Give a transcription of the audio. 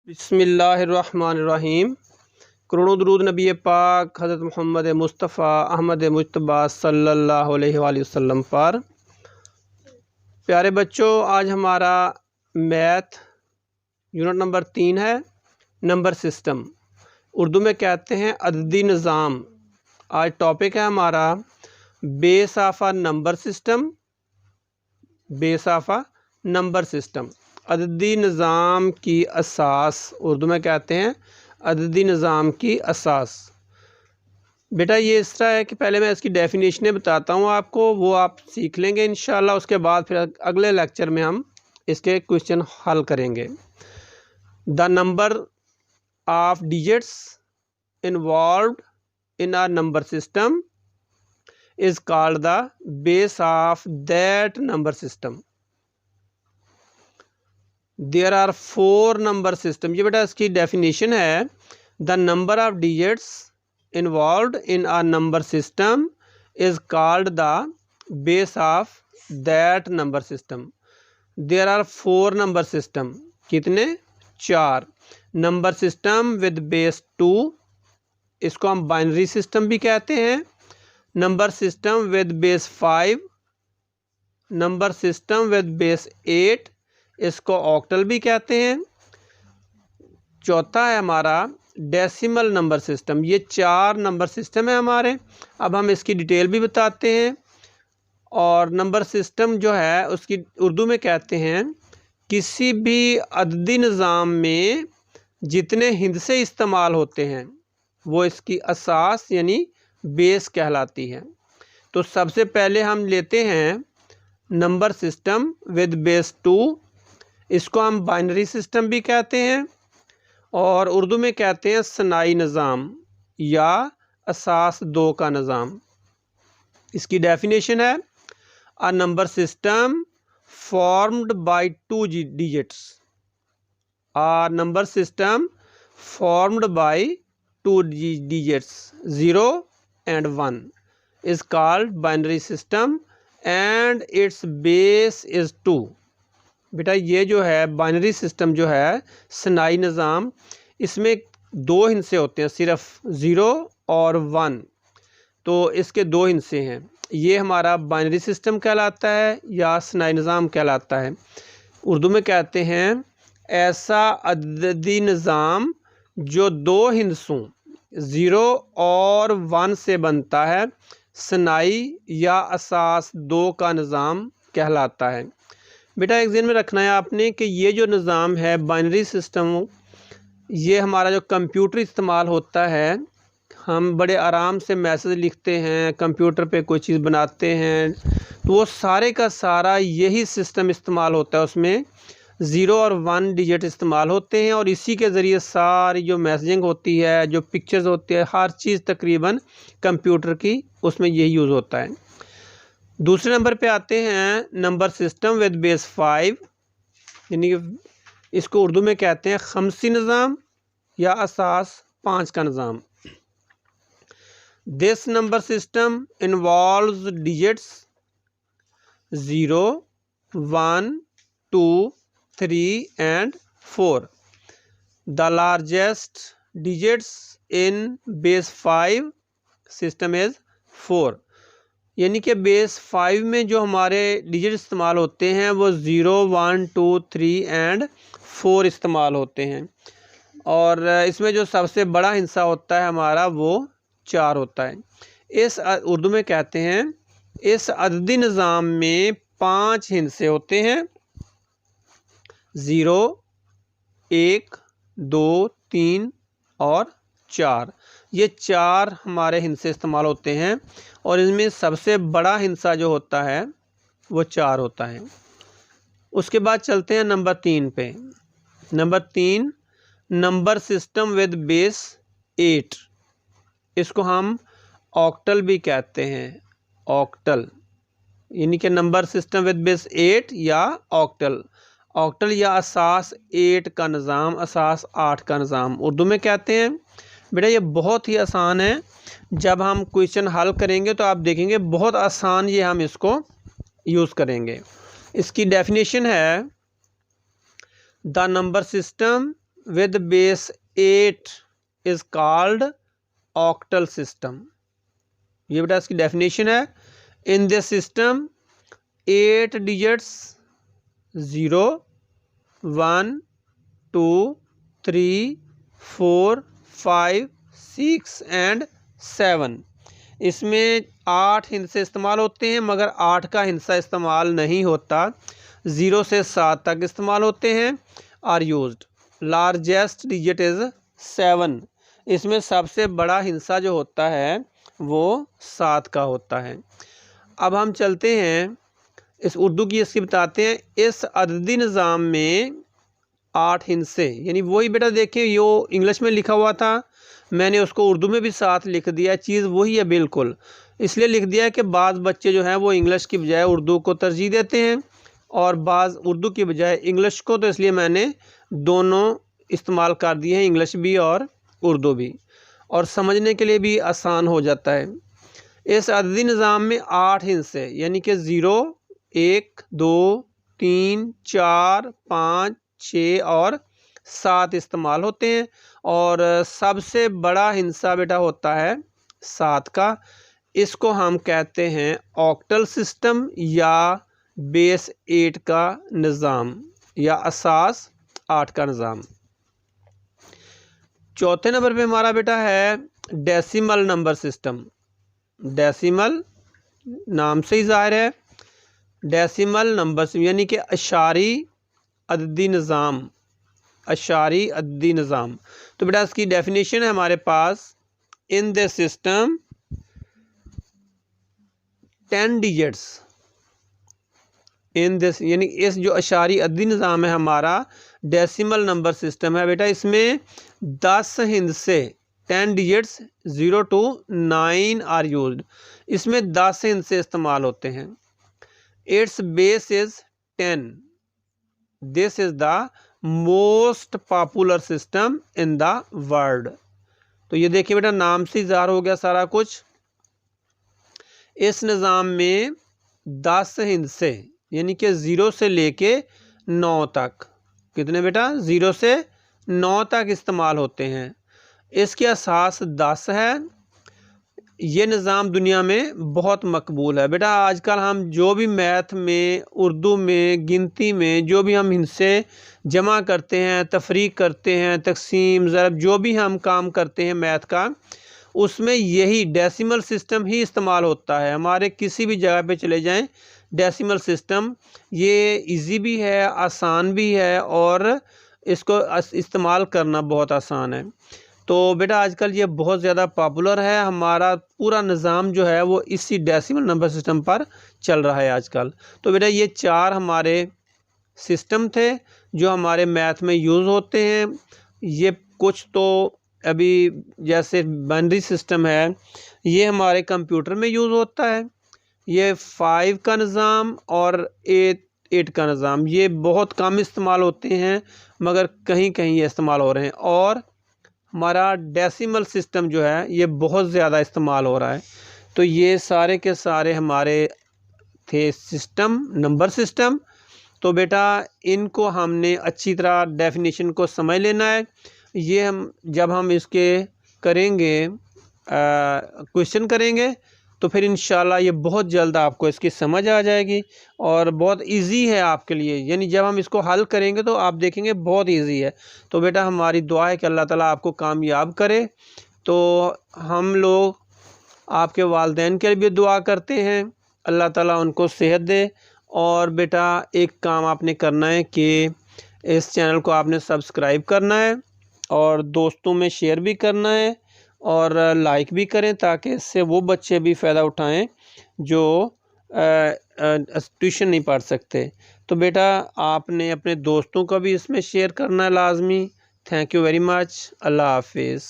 बिस्मिल्लाहिर्रहमानिर्रहीम। करोड़ों दरूद नबी पाक हज़रत मोहम्मद मुस्तफ़ा अहमद मुज्तबा सल्लल्लाहु अलैहि वसल्लम पर। प्यारे बच्चों, आज हमारा मैथ यूनिट नंबर 3 है, नंबर सिस्टम। उर्दू में कहते हैं अददी निज़ाम। आज टॉपिक है हमारा base of a number system. Base of a number system, अददी निज़ाम की असास। उर्दू में कहते हैं अददी निज़ाम की असास। बेटा ये इस तरह है कि पहले मैं इसकी डेफिनेशनें बताता हूँ आपको, वो आप सीख लेंगे इंशाल्लाह। उसके बाद फिर अगले लेक्चर में हम इसके क्वेश्चन हल करेंगे। The number of digits involved in a number system is called the base of that number system. There are 4 number system. ये बेटा इसकी डेफिनेशन है। The number of digits involved in a number system is called the base of that number system. There are 4 number system. कितने? 4 number system with base 2, इसको हम binary system भी कहते हैं। Number system with base 5, number system with base 8, इसको octal भी कहते हैं। चौथा है हमारा डेसिमल नंबर सिस्टम। ये 4 नंबर सिस्टम है हमारे। अब हम इसकी डिटेल भी बताते हैं। और नंबर सिस्टम जो है उसकी उर्दू में कहते हैं किसी भी अददी निज़ाम में जितने हिंदसे इस्तेमाल होते हैं वो इसकी असास यानी बेस कहलाती है। तो सबसे पहले हम लेते हैं नंबर सिस्टम विद बेस 2, इसको हम बाइनरी सिस्टम भी कहते हैं और उर्दू में कहते हैं सनाई निज़ाम या असास 2 का निज़ाम। इसकी डेफिनेशन है अ number system formed by 2 digits. A number system formed by 2 digits 0 and 1 is called binary system and its base is 2। बेटा ये जो है बाइनरी सिस्टम जो है सनाई निज़ाम, इसमें 2 हिस्से होते हैं, सिर्फ 0 और 1। तो इसके 2 हिस्से हैं। ये हमारा बाइनरी सिस्टम कहलाता है या सनाई निज़ाम कहलाता है। उर्दू में कहते हैं ऐसा अददी निज़ाम जो 2 हिस्सों 0 और 1 से बनता है, सनाई या असास 2 का निज़ाम कहलाता है। बेटा एक ज़हन में रखना है आपने कि ये जो निज़ाम है बाइनरी सिस्टम, ये हमारा जो कंप्यूटर इस्तेमाल होता है, हम बड़े आराम से मैसेज लिखते हैं, कंप्यूटर पे कोई चीज़ बनाते हैं, तो वो सारे का सारा यही सिस्टम इस्तेमाल होता है। उसमें 0 और 1 डिजिट इस्तेमाल होते हैं और इसी के ज़रिए सारी जो मैसेजिंग होती है, जो पिक्चर्स होती है, हर चीज़ तकरीबन कंप्यूटर की उसमें यही यूज़ होता है। दूसरे नंबर पे आते हैं नंबर सिस्टम विद बेस 5, यानी कि इसको उर्दू में कहते हैं खमसी निज़ाम या असास 5 का निज़ाम। This number system involves digits 0, 1, 2, 3 and 4। The largest digits in base 5 system is 4। यानी कि बेस 5 में जो हमारे डिजिट इस्तेमाल होते हैं वो 0, 1, 2, 3 and 4 इस्तेमाल होते हैं। और इसमें जो सबसे बड़ा हिस्सा होता है हमारा वो 4 होता है। इस उर्दू में कहते हैं इस अददी निज़ाम में 5 हिस्से होते हैं, 0, 1, 2, 3 और 4। ये 4 हमारे हिस्से इस्तेमाल होते हैं और इनमें सबसे बड़ा हिस्सा जो होता है वो 4 होता है। उसके बाद चलते हैं नंबर 3 पे। Number 3 number system with base 8, इसको हम ऑक्टल भी कहते हैं। ऑक्टल यानी कि नंबर सिस्टम विद बेस 8 या ऑक्टल। ऑक्टल या असास 8 का निज़ाम, असास 8 का निज़ाम उर्दू में कहते हैं। बेटा ये बहुत ही आसान है। जब हम क्वेश्चन हल करेंगे तो आप देखेंगे बहुत आसान ये हम इसको यूज़ करेंगे। इसकी डेफिनेशन है the number system with base 8 is called octal system। ये बेटा इसकी डेफिनेशन है। इन दिस सिस्टम 8 डिजिट्स 0 1 2 3 4 5 6 एंड 7। इसमें 8 हिंसे इस्तेमाल होते हैं मगर 8 का हिंसा इस्तेमाल नहीं होता। 0 से 7 तक इस्तेमाल होते हैं are used. Largest digit is 7। इसमें सबसे बड़ा हिंसा जो होता है वो 7 का होता है। अब हम चलते हैं इस उर्दू की इसकी बताते हैं। इस अददी निज़ाम में 8 हिंसे, यानी वही बेटा देखें यो इंग्लिश में लिखा हुआ था, मैंने उसको उर्दू में भी साथ लिख दिया। चीज़ वही है बिल्कुल। इसलिए लिख दिया है कि बाज़ बच्चे जो हैं वो इंग्लिश की बजाय उर्दू को तरजीह देते हैं और बाज़ उर्दू की बजाय इंग्लिश को, तो इसलिए मैंने दोनों इस्तेमाल कर दिए हैं, इंग्लिश भी और उर्दू भी, और समझने के लिए भी आसान हो जाता है। इस अददी निज़ाम में 8 हिंसे यानी कि 0 1 2 3 4 5 6 और 7 इस्तेमाल होते हैं और सबसे बड़ा हिंसा बेटा होता है 7 का। इसको हम कहते हैं ऑक्टल सिस्टम या बेस 8 का निज़ाम या असास 8 का निज़ाम। चौथे नंबर पे हमारा बेटा है डेसिमल नंबर सिस्टम। डेसिमल नाम से ही ज़ाहिर है, डेसिमल नंबर यानी कि अशारी अददी निज़ाम, अशारी अददी निज़ाम। तो बेटा इसकी डेफिनेशन है हमारे पास। In this system 10 digits in this, यानी इस जो अशारी अददी निज़ाम है हमारा डेसिमल नंबर सिस्टम है बेटा, इसमें 10 हिंसे 10 डिजिट्स 0 to 9 आर यूज्ड। इसमें 10 हिंसे इस्तेमाल होते हैं। It's base is 10। This is the most popular system in the world. तो ये देखिए बेटा नाम से ज़ाहिर हो गया सारा कुछ। इस निज़ाम में 10 हिंसे यानी कि 0 से लेके 9 तक, कितने बेटा 0 से 9 तक इस्तेमाल होते हैं। इसकी असास 10 है। ये निज़ाम दुनिया में बहुत मकबूल है बेटा। आजकल हम जो भी मैथ में, उर्दू में, गिनती में जो भी हम हिंसे जमा करते हैं, तफरीक करते हैं, तकसीम ज़रब, जो भी हम काम करते हैं मैथ का, उसमें यही डेसिमल सिस्टम ही इस्तेमाल होता है। हमारे किसी भी जगह पे चले जाएं, डेसिमल सिस्टम ये इजी भी है, आसान भी है और इसको इस्तेमाल करना बहुत आसान है। तो बेटा आजकल ये बहुत ज़्यादा पॉपुलर है। हमारा पूरा निज़ाम जो है वो इसी डेसिमल नंबर सिस्टम पर चल रहा है आजकल। तो बेटा ये 4 हमारे सिस्टम थे जो हमारे मैथ में यूज़ होते हैं। ये कुछ तो अभी जैसे बाइनरी सिस्टम है ये हमारे कंप्यूटर में यूज़ होता है। ये 5 का निज़ाम और 8 का निज़ाम ये बहुत कम इस्तेमाल होते हैं मगर कहीं कहीं ये इस्तेमाल हो रहे हैं। और हमारा डेसिमल सिस्टम जो है ये बहुत ज़्यादा इस्तेमाल हो रहा है। तो ये सारे के सारे हमारे थे सिस्टम, नंबर सिस्टम। तो बेटा इनको हमने अच्छी तरह डेफिनेशन को समझ लेना है। ये हम जब हम इसके करेंगे क्वेश्चन करेंगे तो फिर इंशाल्लाह ये बहुत जल्द आपको इसकी समझ आ जाएगी और बहुत इजी है आपके लिए। यानी जब हम इसको हल करेंगे तो आप देखेंगे बहुत इजी है। तो बेटा हमारी दुआ है कि अल्लाह ताला आपको कामयाब करे। तो हम लोग आपके वालिदैन के लिए भी दुआ करते हैं, अल्लाह ताला उनको सेहत दे। और बेटा एक काम आपने करना है कि इस चैनल को आपने सब्सक्राइब करना है और दोस्तों में शेयर भी करना है और लाइक भी करें ताकि इससे वो बच्चे भी फ़ायदा उठाएं जो ट्यूशन नहीं पढ़ सकते। तो बेटा आपने अपने दोस्तों का भी इसमें शेयर करना है लाजमी। Thank you very much. अल्लाह हाफिज़।